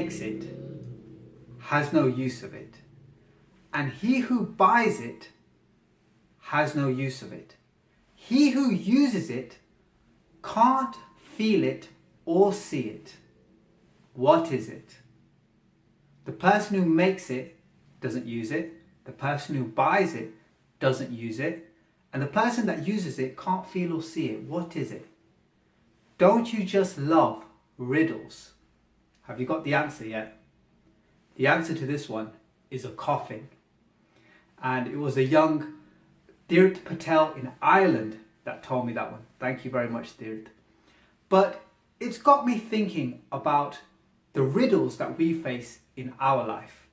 makes it has no use of it, and he who buys it has no use of it. He who uses it can't feel it or see it. What is it? The person who makes it doesn't use it. The person who buys it doesn't use it. And the person that uses it can't feel or see it. What is it? Don't you just love riddles? Have you got the answer yet? The answer to this one is a coffin. And it was a young Dirt Patel in Ireland that told me that one. Thank you very much, Dirt. But it's got me thinking about the riddles that we face in our life.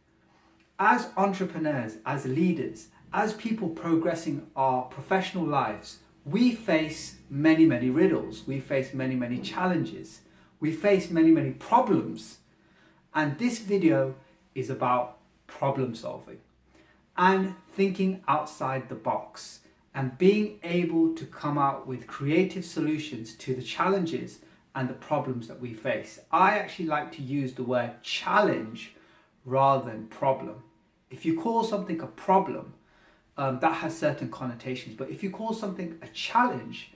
As entrepreneurs, as leaders, as people progressing our professional lives, we face many, many riddles. We face many, many challenges. We face many, many problems. And this video is about problem solving and thinking outside the box and being able to come out with creative solutions to the challenges and the problems that we face. I actually like to use the word challenge rather than problem. If you call something a problem, that has certain connotations, but if you call something a challenge,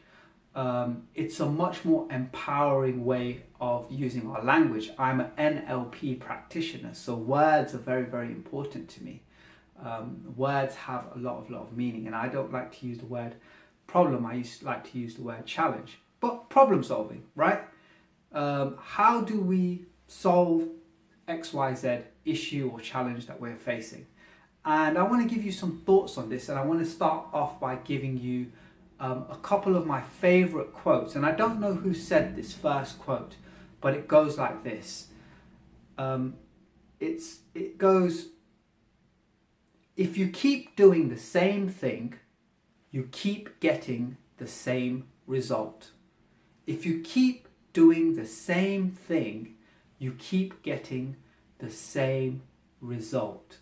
it's a much more empowering way of using our language. I'm an NLP practitioner, so words are very, very important to me. Words have a lot of meaning, and I don't like to use the word problem. I like to use the word challenge. But problem solving, right? How do we solve XYZ issue or challenge that we're facing? And I want to give you some thoughts on this, and I want to start off by giving you a couple of my favorite quotes. And I don't know who said this first quote, but it goes like this. It goes, if you keep doing the same thing, you keep getting the same result. If you keep doing the same thing, you keep getting the same result.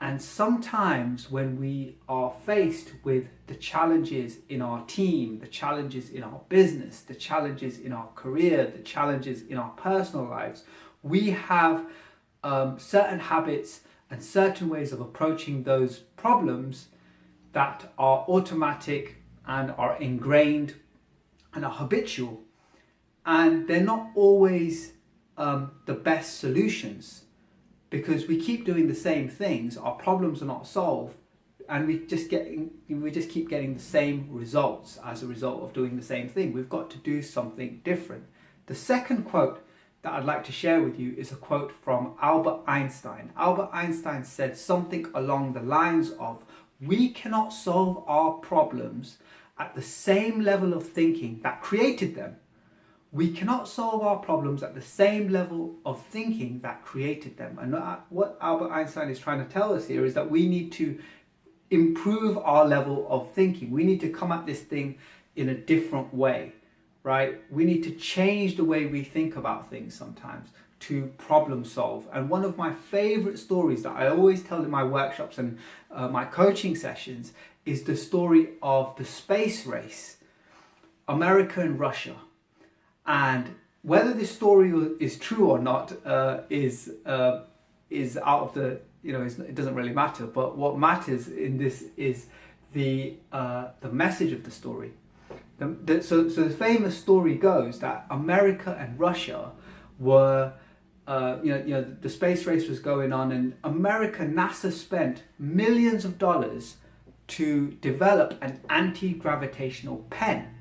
And sometimes when we are faced with the challenges in our team, the challenges in our business, the challenges in our career, the challenges in our personal lives, we have certain habits and certain ways of approaching those problems that are automatic and are ingrained and are habitual. And they're not always the best solutions, because we keep doing the same things, our problems are not solved, and we just keep getting the same results as a result of doing the same thing. We've got to do something different. The second quote that I'd like to share with you is a quote from Albert Einstein. Albert Einstein said something along the lines of, we cannot solve our problems at the same level of thinking that created them. We cannot solve our problems at the same level of thinking that created them. And what Albert Einstein is trying to tell us here is that we need to improve our level of thinking. We need to come at this thing in a different way, right? We need to change the way we think about things sometimes to problem solve. And one of my favorite stories that I always tell in my workshops and my coaching sessions is the story of the space race, America and Russia. And whether this story is true or not is out of the, it doesn't really matter. But what matters in this is the message of the story. So the famous story goes that America and Russia were, the space race was going on, and NASA spent millions of dollars to develop an anti-gravitational pen.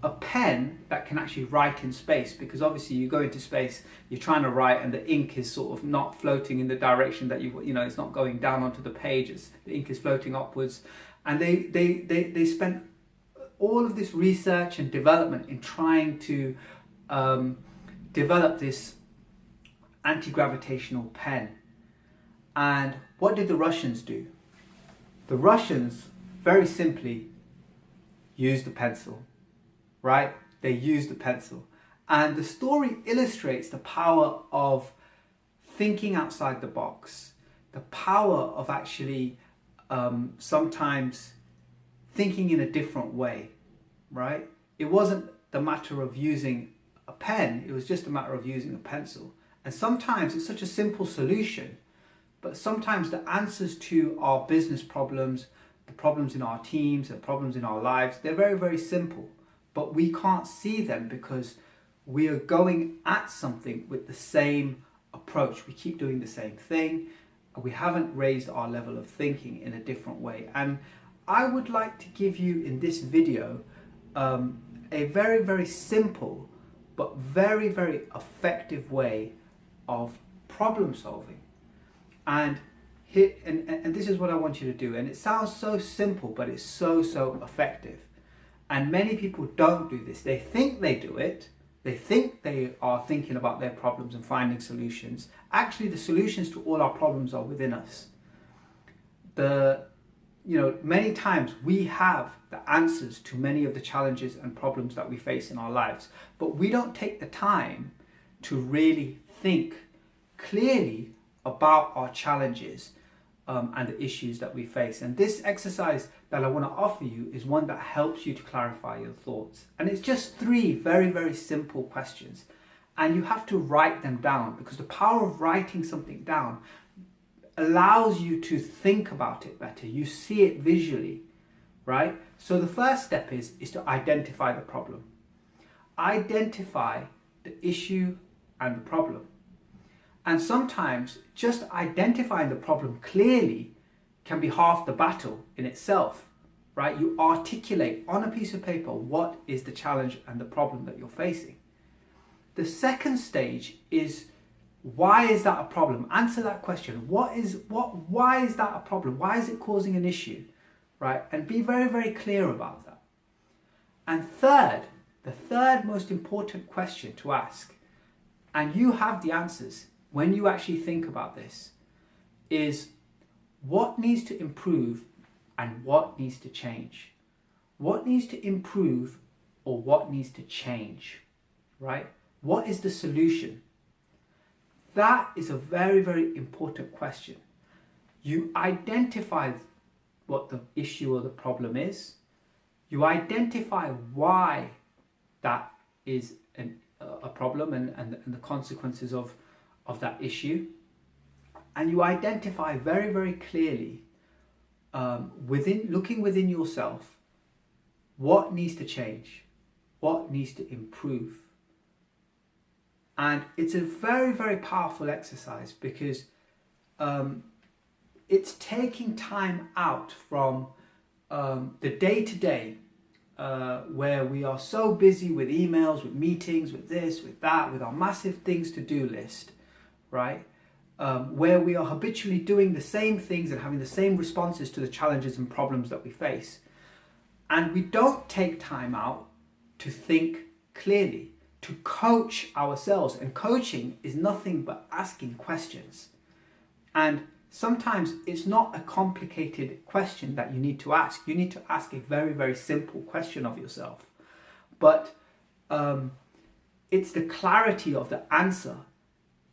A pen that can actually write in space, because obviously you go into space, you're trying to write, and the ink is sort of not floating in the direction that it's not going down onto the pages. The ink is floating upwards, and they spent all of this research and development in trying to develop this anti-gravitational pen. And what did the Russians do? The Russians very simply used the pencil. Right? They used the pencil. And the story illustrates the power of thinking outside the box, the power of actually sometimes thinking in a different way, right? It wasn't the matter of using a pen, it was just a matter of using a pencil. And sometimes it's such a simple solution, but sometimes the answers to our business problems, the problems in our teams, the problems in our lives, they're very, very simple, but we can't see them because we are going at something with the same approach. We keep doing the same thing. We haven't raised our level of thinking in a different way. And I would like to give you in this video a very, very simple but very, very effective way of problem solving. And this is what I want you to do. And it sounds so simple, but it's so, so effective. And many people don't do this. They think they do it. They think they are thinking about their problems and finding solutions. Actually, the solutions to all our problems are within us. Many times we have the answers to many of the challenges and problems that we face in our lives, but we don't take the time to really think clearly about our challenges and the issues that we face. And this exercise that I want to offer you is one that helps you to clarify your thoughts. And it's just 3 very, very simple questions. And you have to write them down, because the power of writing something down allows you to think about it better. You see it visually, right? So the first step is to identify the problem. Identify the issue and the problem. And sometimes just identifying the problem clearly can be half the battle in itself, right? You articulate on a piece of paper what is the challenge and the problem that you're facing. The second stage is, why is that a problem? Answer that question. Why is that a problem? Why is it causing an issue, right? And be very, very clear about that. And third, the third most important question to ask, and you have the answers when you actually think about this, is what needs to improve and what needs to change? What needs to improve or what needs to change, right? What is the solution? That is a very, very important question. You identify what the issue or the problem is. You identify why that is a problem and the consequences of that issue. And you identify very, very clearly, looking within yourself, what needs to change, what needs to improve. And it's a very, very powerful exercise, because it's taking time out from the day-to-day where we are so busy with emails, with meetings, with this, with that, with our massive things to do list, right? Where we are habitually doing the same things and having the same responses to the challenges and problems that we face. And we don't take time out to think clearly, to coach ourselves. And coaching is nothing but asking questions. And sometimes it's not a complicated question that you need to ask. You need to ask a very, very simple question of yourself. But it's the clarity of the answer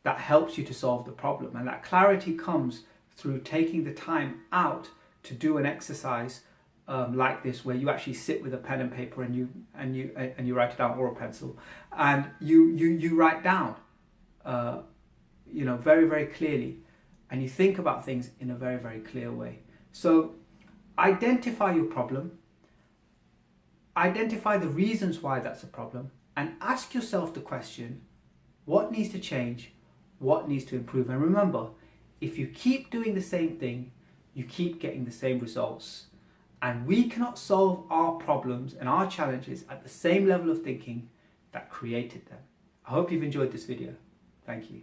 that helps you to solve the problem. And that clarity comes through taking the time out to do an exercise like this, where you actually sit with a pen and paper and you write it down, or a pencil, and you write down very, very clearly, and you think about things in a very, very clear way. So identify your problem, identify the reasons why that's a problem, and ask yourself the question, what needs to change, what needs to improve? And remember, if you keep doing the same thing, you keep getting the same results. And we cannot solve our problems and our challenges at the same level of thinking that created them. I hope you've enjoyed this video. Thank you.